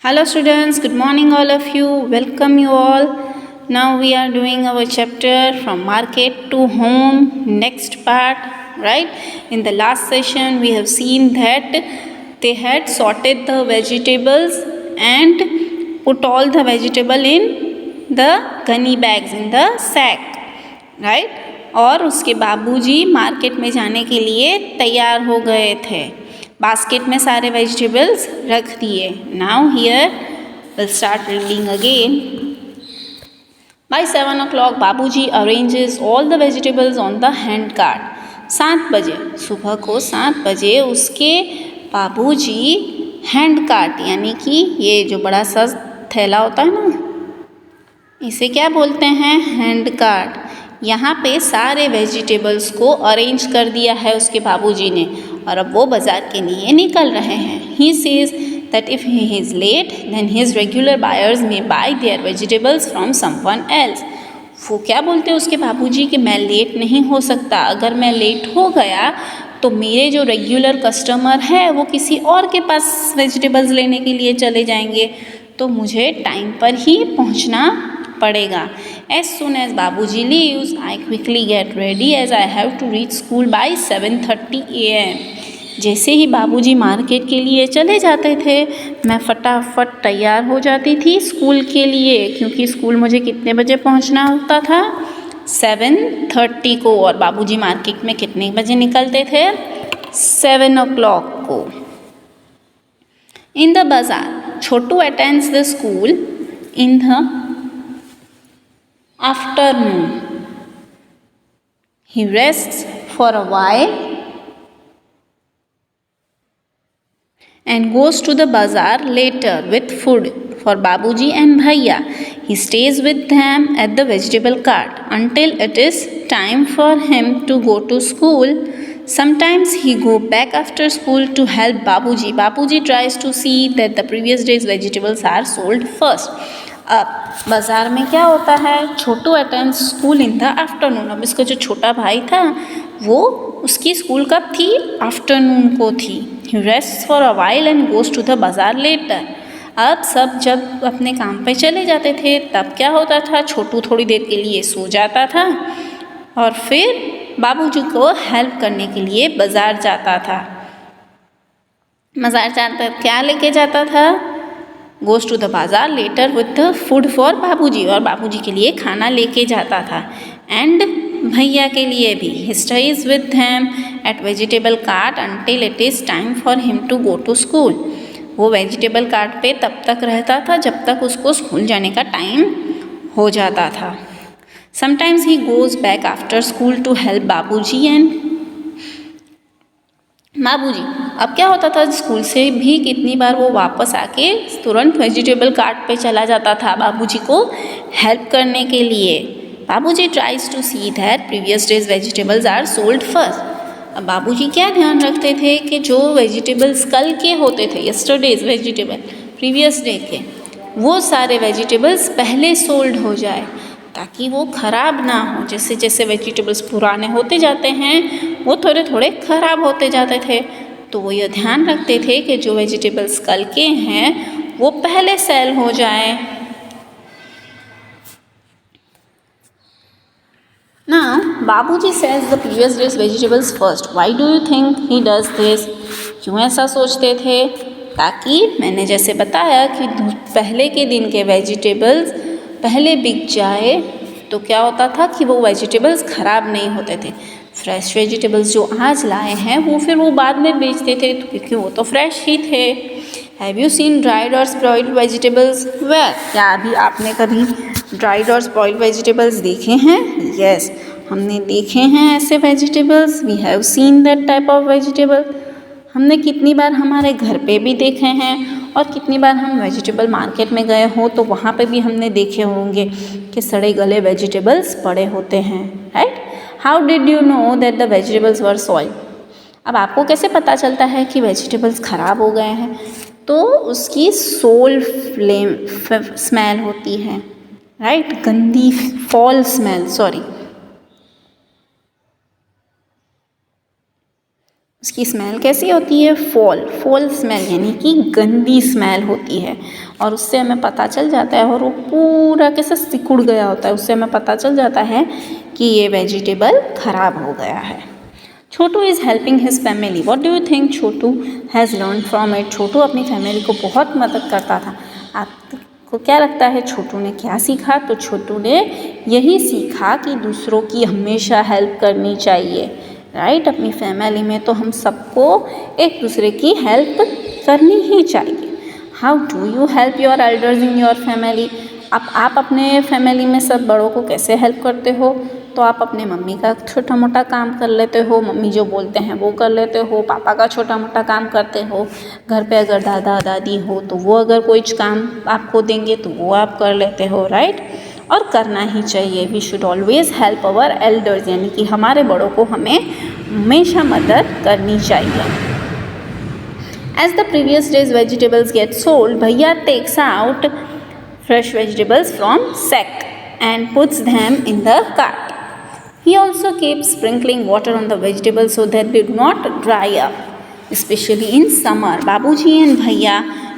Hello students, good morning all of you. Welcome you all. Now we are doing our chapter from market to home, next part, right? In the last session we have seen that they had sorted the vegetables and put all the vegetable in the gunny bags, in the sack, right? और उसके बाबूजी market में जाने के लिए तैयार हो गए थे. बास्केट में सारे वेजिटेबल्स रख दिए. Now here will start reading again. By 7 o'clock Babuji arranges all the vegetables on the hand cart. 7 बजे, सुबह को 7 बजे उसके बाबूजी हैंड कार्ट यानी कि ये जो बड़ा सा थैला होता है ना, इसे क्या बोलते हैं? Hand cart. यहाँ पे सारे वेजिटेबल्स को अरेंज कर दिया है उसके बाबूजी ने और अब वो बाज़ार के लिए निकल रहे हैं. He says that if he is late then his regular buyers may buy their vegetables from someone else. वो क्या बोलते हैं उसके बाबूजी कि मैं लेट नहीं हो सकता. अगर मैं लेट हो गया तो मेरे जो रेगुलर कस्टमर है वो किसी और के पास वेजिटेबल्स लेने के लिए चले जाएंगे, तो मुझे टाइम पर ही पहुंचना पड़ेगा. As soon as बाबूजी leaves, I quickly get ready as I have to reach school by 7:30 AM. जैसे ही बाबूजी मार्केट के लिए चले जाते थे, मैं फटाफट तैयार हो जाती थी स्कूल के लिए, क्योंकि स्कूल मुझे कितने बजे पहुंचना होता था? 7:30 को. और बाबूजी मार्केट में कितने बजे निकलते थे? 7 o'clock को. In the bazaar, Chhotu attends the school in the afternoon. He rests for a while and goes to the bazaar later with food for Babuji and Bhaiya. He stays with them at the vegetable cart until it is time for him to go to school. Sometimes he go back after school to help Babuji. Babuji tries to see that the previous day's vegetables are sold first. अब बाज़ार में क्या होता है? Chhotu attends school in the afternoon. अब इसका जो छोटा भाई था वो उसकी स्कूल कब थी? आफ्टरनून को थी. He rests for a while and goes to the बाज़ार लेटर. अब सब जब अपने काम पे चले जाते थे तब क्या होता था? छोटू थोड़ी देर के लिए सो जाता था और फिर बाबूजी को हेल्प करने के लिए बाज़ार जाता था. बाज़ार जाता क्या लेके जाता था? गोज़ टू द बाज़ार later with the food for Babuji. और बाबूजी के लिए खाना लेके जाता था. एंड भैया के लिए भी. He stays with him at vegetable cart until it is time for him to go to school. वो वेजिटेबल कार्ट पे तब तक रहता था जब तक उसको स्कूल जाने का टाइम हो जाता था. Sometimes he goes back after school to help Babuji and Babuji. अब क्या होता था? स्कूल से भी कितनी बार वो वापस आके तुरंत वेजिटेबल कार्ट पे चला जाता था बाबूजी को हेल्प करने के लिए. Babuji tries to see that previous days vegetables are sold first. अब बाबूजी क्या ध्यान रखते थे कि जो वेजिटेबल्स कल के होते थे, यस्टरडेज वेजिटेबल, प्रीवियस डे के, वो सारे वेजिटेबल्स पहले सोल्ड हो जाए ताकि वो ख़राब ना हो. जैसे जैसे वेजिटेबल्स पुराने होते जाते हैं वो थोड़े थोड़े ख़राब होते जाते थे, तो वो ये ध्यान रखते थे कि जो वेजिटेबल्स कल के हैं वो पहले सेल हो जाए. Now Babuji sells the previous days vegetables first. Why do you think he does this? क्यों ऐसा सोचते थे? ताकि मैंने जैसे बताया कि पहले के दिन के वेजिटेबल्स पहले बिक जाए तो क्या होता था कि वो वेजिटेबल्स ख़राब नहीं होते थे. फ्रेश वेजिटेबल्स जो आज लाए हैं वो फिर वो बाद में बेचते थे क्योंकि वो तो फ्रेश ही थे. हैव यू सीन ड्राइड और स्पॉइल्ड वेजिटेबल्स? वेल, क्या अभी आपने कभी ड्राइड और स्पॉइल्ड वेजिटेबल्स देखे हैं? यस, हमने देखे हैं ऐसे vegetables. We have seen that type of vegetable. हमने कितनी बार हमारे घर पे भी देखे हैं और कितनी बार हम वेजिटेबल मार्केट में गए हो तो वहाँ पे भी हमने देखे होंगे कि सड़े गले वेजिटेबल्स पड़े होते हैं, right? How did you know that the vegetables were soiled? अब आपको कैसे पता चलता है कि वेजिटेबल्स ख़राब हो गए हैं? तो उसकी सोल फ्लेम स्मेल होती है, राइट? गंदी फॉल स्मेल, सॉरी. उसकी स्मेल कैसी होती है? फॉल स्मेल, यानी कि गंदी स्मेल होती है। और उससे हमें पता चल जाता है, और वो पूरा कैसे सिकुड़ गया होता है, उससे हमें पता चल जाता है कि ये वेजिटेबल खराब हो गया है। Chhotu is helping his family. What do you think Chhotu has learn from it? Chhotu अपनी फैमिली को बहुत मदद करता था। आपको क्या लगता है छोटू ने क्या सीखा? तो छोटू ने यही सीखा कि दूसरों की हमेशा हेल्प करनी चाहिए, राइट? अपनी फैमिली में तो हम सबको एक दूसरे की हेल्प करनी ही चाहिए। How do you help your elders in your family? आप अपने फैमिली में सब बड़ों को कैसे हेल्प करते हो? तो आप अपने मम्मी का छोटा मोटा काम कर लेते हो, मम्मी जो बोलते हैं वो कर लेते हो, पापा का छोटा मोटा काम करते हो, घर पे अगर दादा दादी हो तो वो अगर कोई काम आपको देंगे तो वो आप कर लेते हो, राइट? और करना ही चाहिए। We should always help our elders, यानी कि हमारे बड़ों को हमें हमेशा मदद करनी चाहिए। As the previous day's vegetables get sold, Bhaiya takes out fresh vegetables from sack and puts them in the cart. He also keeps sprinkling water on the vegetables so that they do not dry up, especially in summer. Babuji and Bhaiya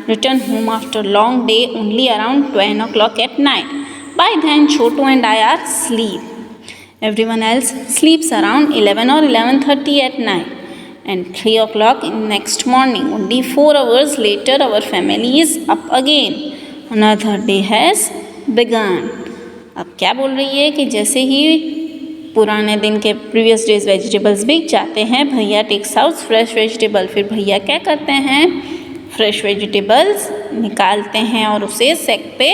return home after a long day only around 10 o'clock at night. By then, Chotu and I are asleep. Everyone else sleeps around 11 or 11:30 at night. And 3 o'clock in next morning, only 4 hours later, our family is up again. Another day has begun. अब क्या बोल रही है कि जैसे ही पुराने दिन के प्रीवियस डेज वेजिटेबल्स बिक जाते हैं, भैया टेक्स आउट फ्रेश वेजिटेबल। फिर भैया क्या करते हैं? फ्रेश वेजिटेबल्स निकालते हैं और उसे सेक पे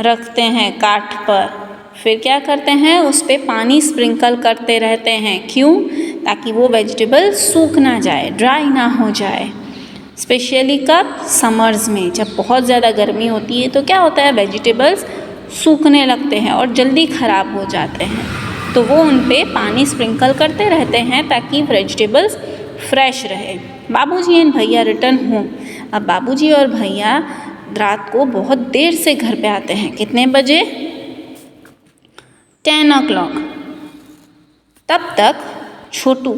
रखते हैं, काट पर। फिर क्या करते हैं? उस पर पानी स्प्रिंकल करते रहते हैं। क्यों? ताकि वो वेजिटेबल सूख ना जाए, ड्राई ना हो जाए। स्पेशली कब? समर्स में, जब बहुत ज़्यादा गर्मी होती है तो क्या होता है? वेजिटेबल्स सूखने लगते हैं और जल्दी ख़राब हो जाते हैं। तो वो उन पे पानी स्प्रिंकल करते रहते हैं ताकि वेजिटेबल्स फ्रेश रहे। बाबूजी एंड भैया रिटर्न होम। अब बाबूजी और भैया रात को बहुत देर से घर पे आते हैं। कितने बजे? 10 o'clock। तब तक छोटू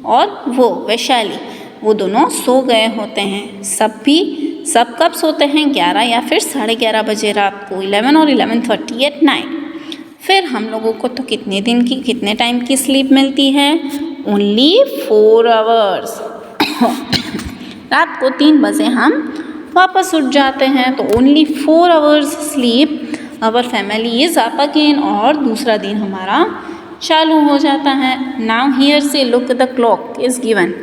और वो वैशाली, वो दोनों सो गए होते हैं। सब कब सोते हैं? 11 या फिर 11:30 बजे रात को, 11 और 11:30 एट नाइट। फिर हम लोगों को तो कितने टाइम की स्लीप मिलती है? Only 4 hours। रात को 3 बजे हम वापस उठ जाते हैं। तो only 4 hours sleep, our family is up again, और दूसरा दिन हमारा चालू हो जाता है। नाउ हियर से look the clock is given.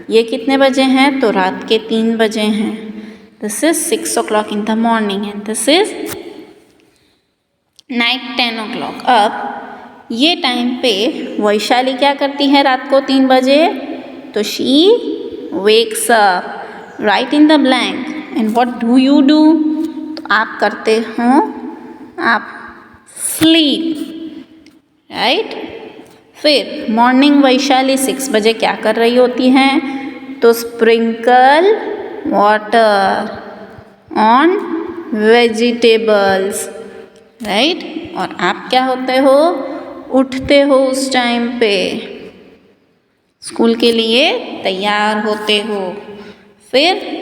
ये कितने बजे हैं? तो रात के 3 बजे हैं। This is 6 o'clock in the morning and this is night 10 o'clock। अब ये टाइम पे वैशाली क्या करती है रात को 3 बजे? तो she wakes up, right in the blank. And what do you do? तो आप करते हो, आप स्लीप, राइट? फिर मॉर्निंग वैशाली 6 बजे क्या कर रही होती हैं? तो sprinkle water on vegetables, right? और आप क्या होते हो? उठते हो उस टाइम पे, स्कूल के लिए तैयार होते हो। फिर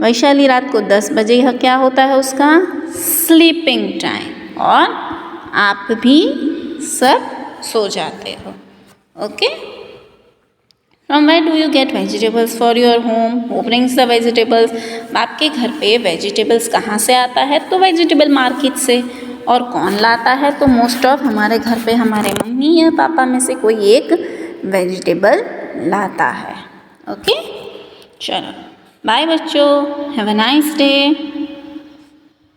वैशाली रात को 10 बजे क्या होता है उसका? स्लीपिंग टाइम, और आप भी सब सो जाते हो। Okay? From where do you get vegetables for your home? Who brings the vegetables? आपके घर पे वेजिटेबल्स कहाँ से आता है? तो वेजिटेबल मार्केट से। और कौन लाता है? तो मोस्ट ऑफ हमारे घर पे हमारे मम्मी या पापा में से कोई एक वेजिटेबल लाता है। ओके? चलो बाय बच्चों, हैव अ नाइस डे।